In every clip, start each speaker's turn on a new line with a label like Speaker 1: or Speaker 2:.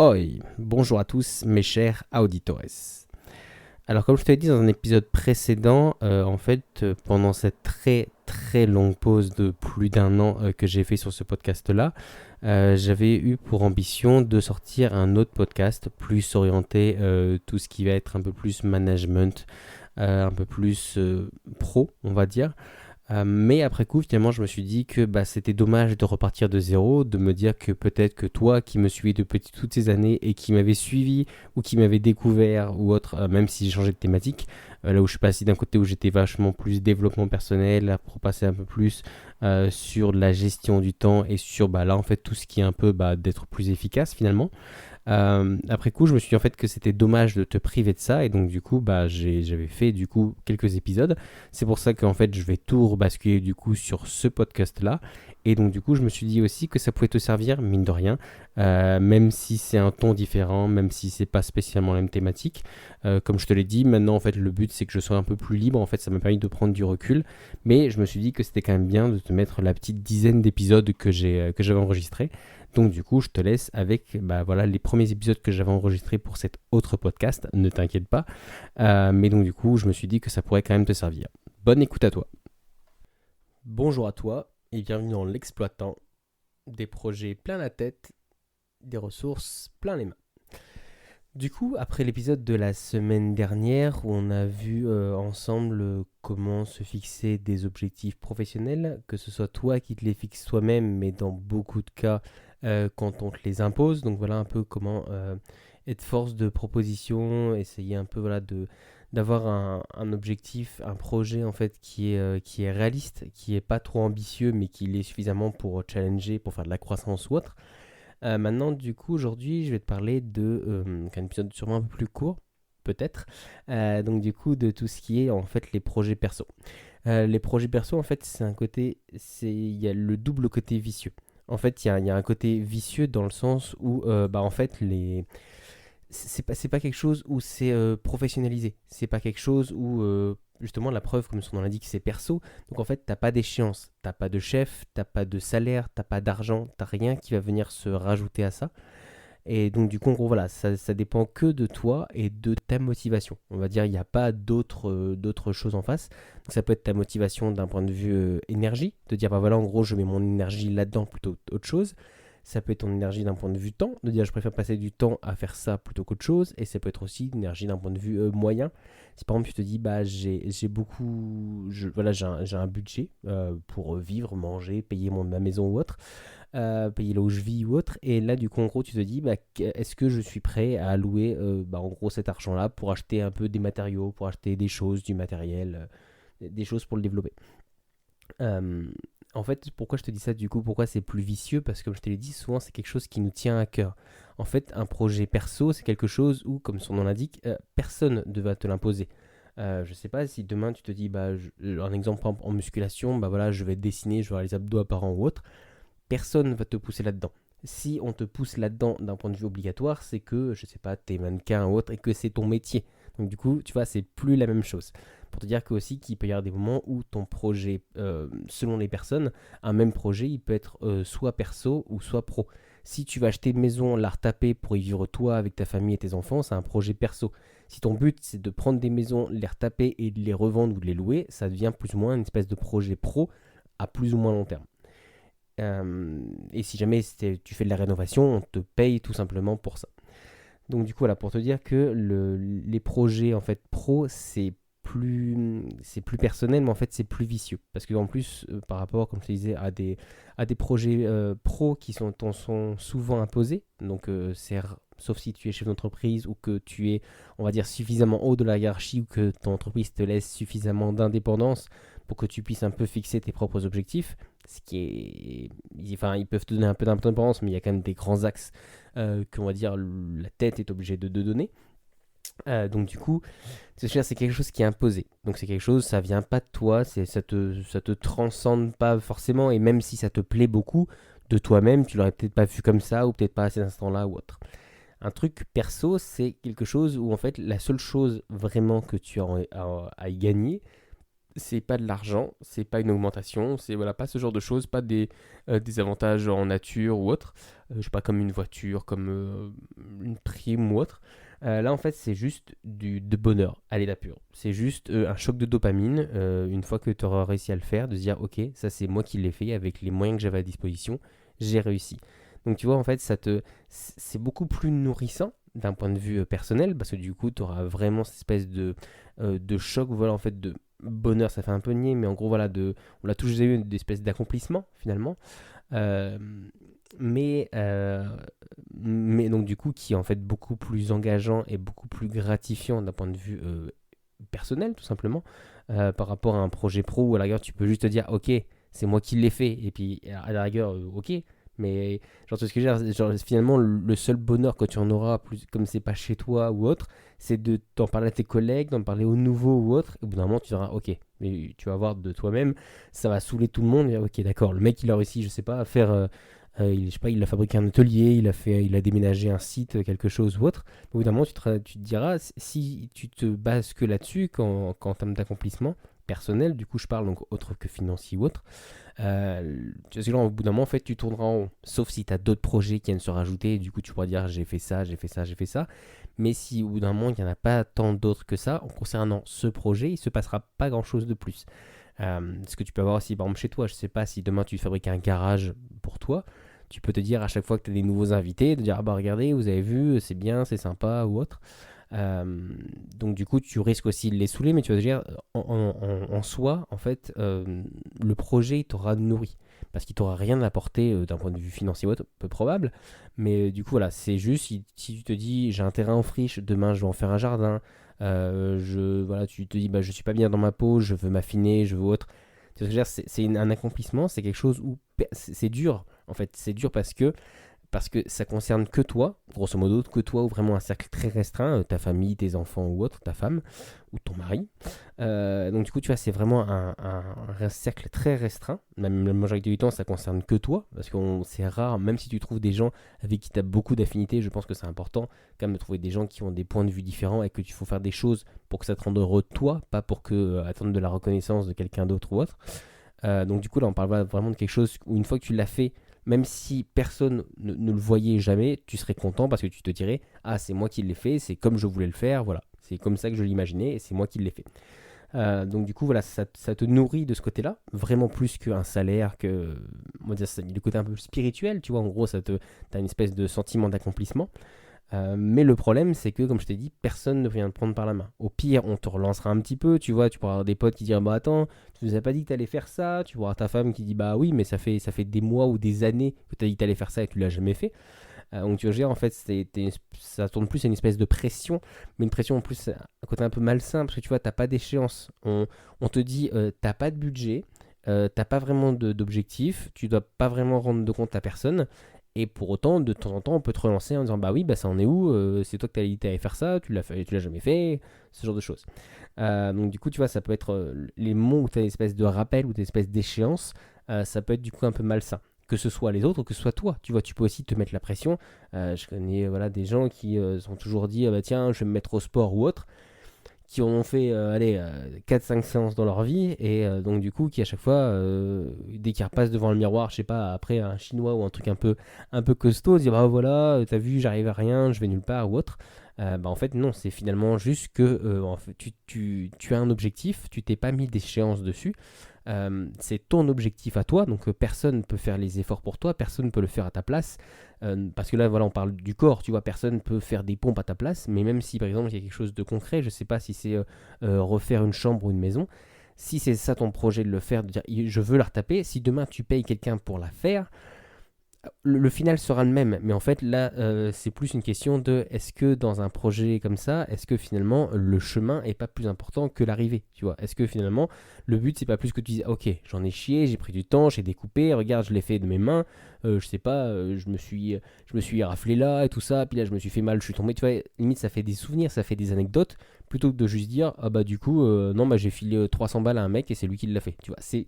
Speaker 1: Hoi, bonjour à tous mes chers auditores. Alors comme je te l'ai dit dans un épisode précédent, pendant cette très longue pause de plus d'un an que j'ai fait sur ce podcast-là, j'avais eu pour ambition de sortir un autre podcast plus orienté tout ce qui va être un peu plus management, un peu plus pro on va dire. Mais après coup, finalement, je me suis dit que c'était dommage de repartir de zéro, de me dire que peut-être que toi qui me suivais depuis toutes ces années et qui m'avais suivi ou qui m'avait découvert ou autre, même si j'ai changé de thématique, là où je suis passé d'un côté où j'étais vachement plus développement personnel, pour passer un peu plus sur la gestion du temps et sur là en fait tout ce qui est un peu d'être plus efficace finalement. Après coup, je me suis dit en fait que c'était dommage de te priver de ça et donc du coup, j'avais fait du coup quelques épisodes. C'est pour ça qu'en fait, je vais tout rebasculer du coup sur ce podcast-là. Et donc du coup, je me suis dit aussi que ça pouvait te servir, mine de rien, même si c'est un ton différent, même si c'est pas spécialement la même thématique. Comme je te l'ai dit, maintenant en fait, le but c'est que je sois un peu plus libre. En fait, ça m'a permis de prendre du recul, mais je me suis dit que c'était quand même bien de te mettre la petite dizaine d'épisodes que j'avais enregistrés. Donc du coup, je te laisse avec voilà, les premiers épisodes que j'avais enregistrés pour cet autre podcast, ne t'inquiète pas. Mais donc du coup, je me suis dit que ça pourrait quand même te servir. Bonne écoute à toi. Bonjour à toi et bienvenue dans l'exploitant, des projets plein la tête, des ressources plein les mains. Du coup, après l'épisode de la semaine dernière où on a vu ensemble comment se fixer des objectifs professionnels, que ce soit toi qui te les fixes toi-même, mais dans beaucoup de cas quand on te les impose. Donc voilà un peu comment être force de proposition, essayer un peu d'avoir un objectif, un projet en fait qui est réaliste, qui est pas trop ambitieux, mais qui l'est suffisamment pour challenger, pour faire de la croissance ou autre. Maintenant, du coup, aujourd'hui, je vais te parler d'un épisode sûrement un peu plus court, peut-être. Donc, du coup, de tout ce qui est en fait les projets perso. Les projets perso, en fait, il y a le double côté vicieux. En fait, il y a un côté vicieux dans le sens où, en fait, c'est pas quelque chose où c'est professionnalisé. C'est pas quelque chose où, justement, la preuve, comme son nom l'indique, c'est perso. Donc en fait, t'as pas d'échéance, t'as pas de chef, t'as pas de salaire, t'as pas d'argent, t'as rien qui va venir se rajouter à ça. Et donc du coup, en gros, voilà, ça dépend que de toi et de ta motivation. On va dire, il n'y a pas d'autres choses en face. Donc ça peut être ta motivation d'un point de vue énergie, de dire, voilà, en gros, je mets mon énergie là-dedans plutôt qu'autre chose. Ça peut être ton énergie d'un point de vue temps, de dire je préfère passer du temps à faire ça plutôt qu'autre chose. Et ça peut être aussi l'énergie d'un point de vue moyen. Si par exemple tu te dis j'ai beaucoup, voilà, j'ai un budget pour vivre, manger, payer ma maison ou autre, payer là où je vis ou autre. Et là du coup en gros tu te dis est-ce que je suis prêt à allouer en gros cet argent-là pour acheter un peu des matériaux, pour acheter des choses, du matériel, des choses pour le développer. Euh, En fait, pourquoi je te dis ça du coup? Pourquoi c'est plus vicieux? Parce que comme je te l'ai dit, souvent c'est quelque chose qui nous tient à cœur. En fait, un projet perso, c'est quelque chose où, comme son nom l'indique, personne ne va te l'imposer. Je sais pas si demain tu te dis, un exemple en musculation, voilà, je vais dessiner, je vais avoir les abdos apparents ou autre. Personne ne va te pousser là-dedans. Si on te pousse là-dedans d'un point de vue obligatoire, c'est que, je sais pas, t'es mannequin ou autre et que c'est ton métier. Donc du coup, tu vois, c'est plus la même chose. Pour te dire que aussi qu'il peut y avoir des moments où ton projet, selon les personnes, un même projet, il peut être soit perso ou soit pro. Si tu vas acheter une maison, la retaper pour y vivre toi avec ta famille et tes enfants, c'est un projet perso. Si ton but c'est de prendre des maisons, les retaper et de les revendre ou de les louer, ça devient plus ou moins une espèce de projet pro à plus ou moins long terme. Et si jamais tu fais de la rénovation, on te paye tout simplement pour ça. Donc du coup, voilà, pour te dire que les projets en fait pro, c'est plus personnel, mais en fait c'est plus vicieux. Parce qu'en plus, par rapport, comme je te disais, à des projets pro qui t'en sont souvent imposés, donc sauf si tu es chef d'entreprise ou que tu es, on va dire, suffisamment haut de la hiérarchie ou que ton entreprise te laisse suffisamment d'indépendance pour que tu puisses un peu fixer tes propres objectifs, ce qui est... Enfin, ils peuvent te donner un peu d'indépendance, mais il y a quand même des grands axes qu'on va dire la tête est obligée de donner. Donc du coup, c'est quelque chose qui est imposé. Donc c'est quelque chose, ça vient pas de toi, ça te transcende pas forcément, et même si ça te plaît beaucoup, de toi-même, tu l'aurais peut-être pas vu comme ça, ou peut-être pas à cet instant-là, ou autre. Un truc perso, c'est quelque chose où en fait la seule chose vraiment que tu as à y gagner, c'est pas de l'argent, c'est pas une augmentation, c'est voilà, pas ce genre de choses, pas des avantages en nature ou autre, je sais pas, comme une voiture, comme une prime ou autre. Là, en fait, c'est juste de bonheur à l'état pur. C'est juste un choc de dopamine, une fois que tu auras réussi à le faire, de se dire, ok, ça c'est moi qui l'ai fait avec les moyens que j'avais à disposition, j'ai réussi. Donc tu vois, en fait, c'est beaucoup plus nourrissant d'un point de vue personnel, parce que du coup, tu auras vraiment cette espèce de choc, voilà, en fait, de bonheur, ça fait un peu niais, mais en gros, voilà, on a tous eu une espèce d'accomplissement, finalement. Euh, mais, euh, mais donc, du coup, qui est en fait beaucoup plus engageant et beaucoup plus gratifiant d'un point de vue personnel, tout simplement, par rapport à un projet pro où à la rigueur, tu peux juste te dire, ok, c'est moi qui l'ai fait, et puis à la rigueur, ok, mais genre, ce que je veux dire, genre, finalement, le seul bonheur que tu en auras, plus, comme c'est pas chez toi ou autre, c'est de t'en parler à tes collègues, d'en parler aux nouveaux ou autre. Et au bout d'un moment, tu diras, ok, mais tu vas voir de toi-même, ça va saouler tout le monde. Et, ok, d'accord, le mec, il a réussi, je sais pas, à faire, je sais pas, il a fabriqué un atelier, il a déménagé un site, quelque chose ou autre. Au bout d'un moment, tu te diras, si tu te bases que là-dessus, en termes d'accomplissement personnel, du coup, je parle donc autre que financier ou autre. Tu sais, genre, au bout d'un moment, en fait, tu tourneras en rond. Sauf si tu as d'autres projets qui viennent se rajouter. Et du coup, tu pourras dire j'ai fait ça, j'ai fait ça, j'ai fait ça. Mais si au bout d'un moment, il n'y en a pas tant d'autres que ça, en concernant ce projet, il ne se passera pas grand-chose de plus. Ce que tu peux avoir aussi, par exemple, chez toi, je ne sais pas si demain tu fabriques un garage pour toi. Tu peux te dire à chaque fois que tu as des nouveaux invités, de dire ah bah regardez, vous avez vu, c'est bien, c'est sympa ou autre. Donc du coup, tu risques aussi de les saouler, mais tu vas te dire, en soi, en fait, le projet t'aura nourri. Parce qu'il t'aura rien apporté d'un point de vue financier, peu probable. Mais du coup, voilà, c'est juste si tu te dis, j'ai un terrain en friche, demain je vais en faire un jardin. Voilà, tu te dis, bah, je suis pas bien dans ma peau, je veux m'affiner, je veux autre. Tu vois ce que je veux dire, un accomplissement, c'est quelque chose où c'est dur. En fait, c'est dur parce que ça concerne que toi, grosso modo, que toi ou vraiment un cercle très restreint, ta famille, tes enfants ou autre, ta femme ou ton mari. Donc du coup, tu vois, c'est vraiment un cercle très restreint. Même la majorité du temps, ça concerne que toi, parce que c'est rare, même si tu trouves des gens avec qui tu as beaucoup d'affinités, je pense que c'est important quand même de trouver des gens qui ont des points de vue différents et que tu faut faire des choses pour que ça te rende heureux de toi, pas pour que attendre de la reconnaissance de quelqu'un d'autre ou autre. Donc du coup, là, on parle vraiment de quelque chose où une fois que tu l'as fait, même si personne ne le voyait jamais, tu serais content parce que tu te dirais ah, c'est moi qui l'ai fait, c'est comme je voulais le faire, voilà. C'est comme ça que je l'imaginais et c'est moi qui l'ai fait. Donc du coup, voilà, ça te nourrit de ce côté-là, vraiment plus qu'un salaire, on va dire, le côté un peu spirituel, tu vois, en gros, t'as une espèce de sentiment d'accomplissement. Mais le problème, c'est que, comme je t'ai dit, personne ne vient te prendre par la main. Au pire, on te relancera un petit peu, tu vois, tu pourras avoir des potes qui diront, bah attends, tu nous as pas dit que t'allais faire ça, tu pourras ta femme qui dit, bah oui, mais ça fait des mois ou des années que t'as dit que t'allais faire ça et que tu l'as jamais fait. Donc tu vois, en fait, ça tourne plus à une espèce de pression, mais une pression en plus, un côté un peu malsain, parce que tu vois, t'as pas d'échéance. On te dit, t'as pas de budget, t'as pas vraiment d'objectif, tu dois pas vraiment rendre de compte à personne. Et pour autant, de temps en temps, on peut te relancer en disant bah oui, bah ça en est où c'est toi que t'as dit t'allais faire ça, tu l'as fait, tu l'as jamais fait, ce genre de choses. Donc du coup, tu vois, ça peut être les moments où tu as une espèce de rappel ou des espèces d'échéance, ça peut être du coup un peu malsain. Que ce soit les autres ou que ce soit toi, tu vois, tu peux aussi te mettre la pression. Je connais voilà, des gens qui sont toujours dit ah bah tiens, je vais me mettre au sport ou autre, qui en ont fait 4-5 séances dans leur vie et donc du coup qui à chaque fois dès qu'ils repassent devant le miroir, je sais pas, après un chinois ou un truc un peu costaud, disent bah voilà, t'as vu, j'arrive à rien, je vais nulle part ou autre. Bah en fait non, c'est finalement juste que en fait, tu as un objectif, tu t'es pas mis d'échéance dessus. C'est ton objectif à toi, donc personne ne peut faire les efforts pour toi, personne ne peut le faire à ta place, parce que là voilà, on parle du corps, tu vois, personne ne peut faire des pompes à ta place, mais même si par exemple il y a quelque chose de concret, je sais pas si c'est refaire une chambre ou une maison, si c'est ça ton projet de le faire, de dire je veux la retaper, si demain tu payes quelqu'un pour la faire, le final sera le même, mais en fait là c'est plus une question de est-ce que dans un projet comme ça, est-ce que finalement le chemin est pas plus important que l'arrivée, tu vois, est-ce que finalement le but c'est pas plus que tu dises ok, j'en ai chié, j'ai pris du temps, j'ai découpé, regarde je l'ai fait de mes mains, je sais pas, je me suis raflé là et tout ça, puis là je me suis fait mal, je suis tombé, tu vois, limite ça fait des souvenirs, ça fait des anecdotes, plutôt que de juste dire ah bah du coup non bah j'ai filé 300 balles à un mec et c'est lui qui l'a fait, tu vois, c'est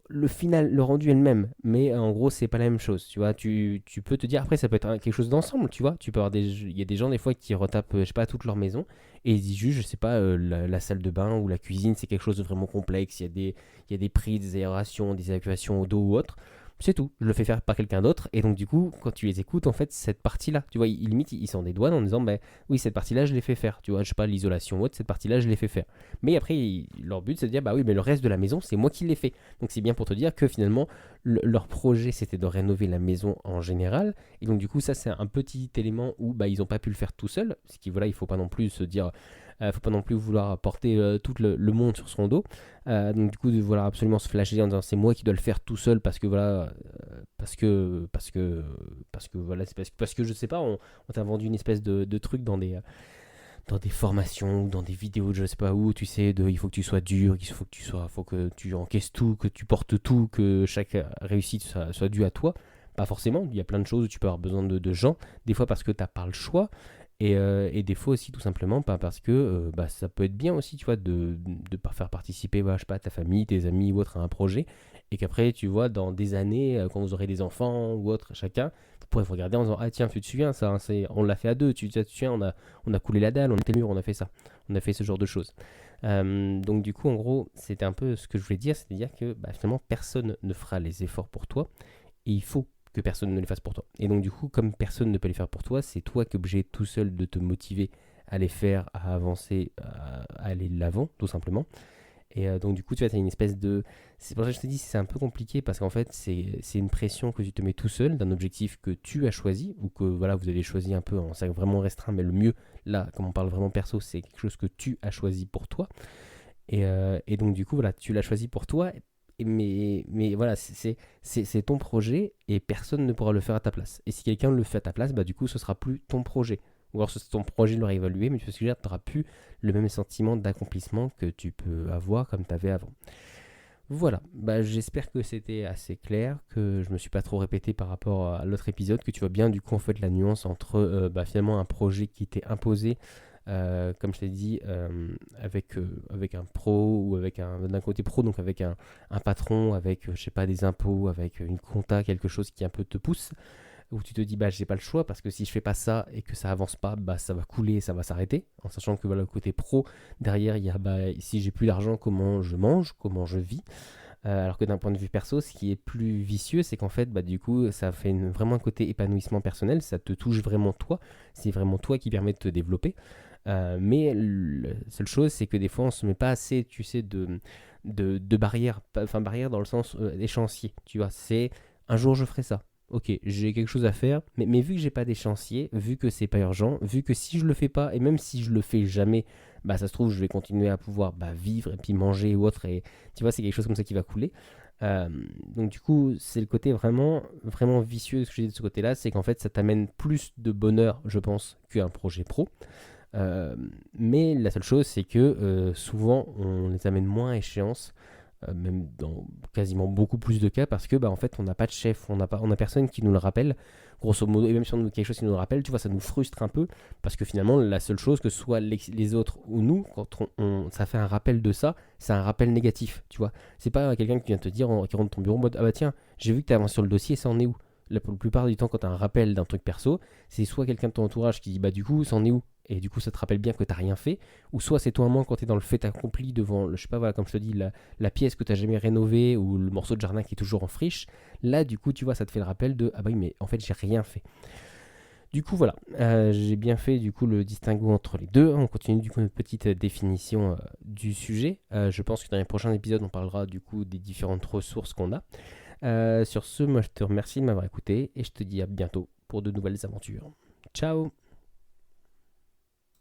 Speaker 1: le final, le rendu est le même, mais en gros, c'est pas la même chose, tu vois. Tu peux te dire, après, ça peut être quelque chose d'ensemble, tu vois. Tu peux avoir il y a des gens, des fois, qui retapent, je sais pas, toute leur maison, et ils disent juste, je sais pas, la salle de bain ou la cuisine, c'est quelque chose de vraiment complexe. Il y a des prix, des aérations, des évacuations au dos ou autre. C'est tout, je le fais faire par quelqu'un d'autre, et donc du coup, quand tu les écoutes, en fait, cette partie-là, tu vois, limite, ils s'en dédouanent en disant, ben oui, cette partie-là, je l'ai fait faire, tu vois, je sais pas, l'isolation ou autre, cette partie-là, je l'ai fait faire. Mais après, leur but, c'est de dire, bah oui, mais le reste de la maison, c'est moi qui l'ai fait. Donc c'est bien pour te dire que finalement, leur projet, c'était de rénover la maison en général. Et donc du coup, ça, c'est un petit élément où bah, ils n'ont pas pu le faire tout seul. Ce qui, voilà, il faut pas non plus se dire, faut pas non plus vouloir porter tout le monde sur son dos. Donc du coup, de vouloir absolument se flasher en disant c'est moi qui dois le faire tout seul parce que voilà, parce que voilà, c'est parce que je sais pas, on t'a vendu une espèce de truc dans des formations, dans des vidéos, je sais pas où, tu sais, il faut que tu sois dur, faut que tu encaisses tout, que tu portes tout, que chaque réussite soit due à toi. Pas forcément, il y a plein de choses où tu peux avoir besoin de gens, des fois parce que t'as pas le choix, et des fois aussi tout simplement pas parce que bah, ça peut être bien aussi, tu vois, de faire participer, voilà, je sais pas, ta famille, tes amis ou autre à un projet, et qu'après, tu vois, dans des années, quand vous aurez des enfants ou autre, chacun, vous pourrez vous regarder en disant, ah tiens, tu te souviens, ça, hein, on l'a fait à deux, tu te souviens, on a coulé la dalle, on a été mûr, on a fait ça. On a fait ce genre de choses. Donc du coup, en gros, c'était un peu ce que je voulais dire, c'est-à-dire que bah, finalement, personne ne fera les efforts pour toi, et il faut que personne ne les fasse pour toi. Et donc du coup, comme personne ne peut les faire pour toi, c'est toi qui es obligé tout seul de te motiver à les faire, à avancer, à aller de l'avant, tout simplement. Et donc du coup, tu vois, tu as une espèce de... C'est pour ça que je te dis, c'est un peu compliqué parce qu'en fait, c'est une pression que tu te mets tout seul d'un objectif que tu as choisi ou que voilà, vous avez choisi un peu en cercle vraiment restreint, mais le mieux, là, comme on parle vraiment perso, c'est quelque chose que tu as choisi pour toi. Et donc du coup, voilà, tu l'as choisi pour toi, mais voilà, c'est ton projet et personne ne pourra le faire à ta place. Et si quelqu'un le fait à ta place, bah du coup, ce sera plus ton projet. Ou alors ton projet l'aura évalué, mais tu n'auras plus le même sentiment d'accomplissement que tu peux avoir comme tu avais avant. Voilà, bah, j'espère que c'était assez clair, que je me suis pas trop répété par rapport à l'autre épisode, que tu vois bien du coup en fait la nuance entre bah, finalement un projet qui t'est imposé, comme je t'ai dit, avec un pro ou avec d'un côté pro, donc avec un patron, avec je sais pas des impôts, avec une compta, quelque chose qui un peu te pousse, où tu te dis bah j'ai pas le choix parce que si je fais pas ça et que ça avance pas, bah ça va couler, ça va s'arrêter, en sachant que voilà le côté pro derrière il y a bah si j'ai plus d'argent comment je mange, comment je vis. Alors que d'un point de vue perso, ce qui est plus vicieux, c'est qu'en fait, bah, du coup, ça fait vraiment un côté épanouissement personnel, ça te touche vraiment toi, c'est vraiment toi qui permet de te développer. Mais la seule chose, c'est que des fois, on se met pas assez, tu sais, de barrières, enfin barrières dans le sens échéancier, tu vois, c'est un jour je ferai ça. Ok, j'ai quelque chose à faire, mais vu que j'ai pas d'échéancier, vu que c'est pas urgent, vu que si je le fais pas, et même si je le fais jamais, bah ça se trouve, je vais continuer à pouvoir bah, vivre et puis manger ou autre, et tu vois, c'est quelque chose comme ça qui va couler. Euh, donc du coup, c'est le côté vraiment, vraiment vicieux de ce que j'ai dit de ce côté-là, c'est qu'en fait, ça t'amène plus de bonheur, je pense, qu'un projet pro. Euh, mais la seule chose, c'est que souvent, on les amène moins à échéance, même dans quasiment beaucoup plus de cas, parce que bah, en fait, on n'a pas de chef, on a personne qui nous le rappelle, grosso modo, et même si on a quelque chose qui nous le rappelle, tu vois, ça nous frustre un peu, parce que finalement, la seule chose, que ce soit les autres ou nous, quand ça fait un rappel de ça, c'est un rappel négatif, tu vois. C'est pas quelqu'un qui vient te dire, qui rentre dans ton bureau en mode, ah bah tiens, j'ai vu que tu avancé sur le dossier, ça en est où? La plupart du temps, quand tu as un rappel d'un truc perso, c'est soit quelqu'un de ton entourage qui dit bah du coup, ça en est où? Et du coup, ça te rappelle bien que t'as rien fait, ou soit c'est toi-même quand t'es dans le fait accompli devant, je sais pas, voilà, comme je te dis, la pièce que t'as jamais rénovée ou le morceau de jardin qui est toujours en friche. Là, du coup, tu vois, ça te fait le rappel de ah bah oui, mais en fait, j'ai rien fait. Du coup, voilà, j'ai bien fait du coup le distinguo entre les deux. On continue du coup une petite définition du sujet. Je pense que dans les prochains épisodes, on parlera du coup des différentes ressources qu'on a. Sur ce, moi, je te remercie de m'avoir écouté et je te dis à bientôt pour de nouvelles aventures. Ciao!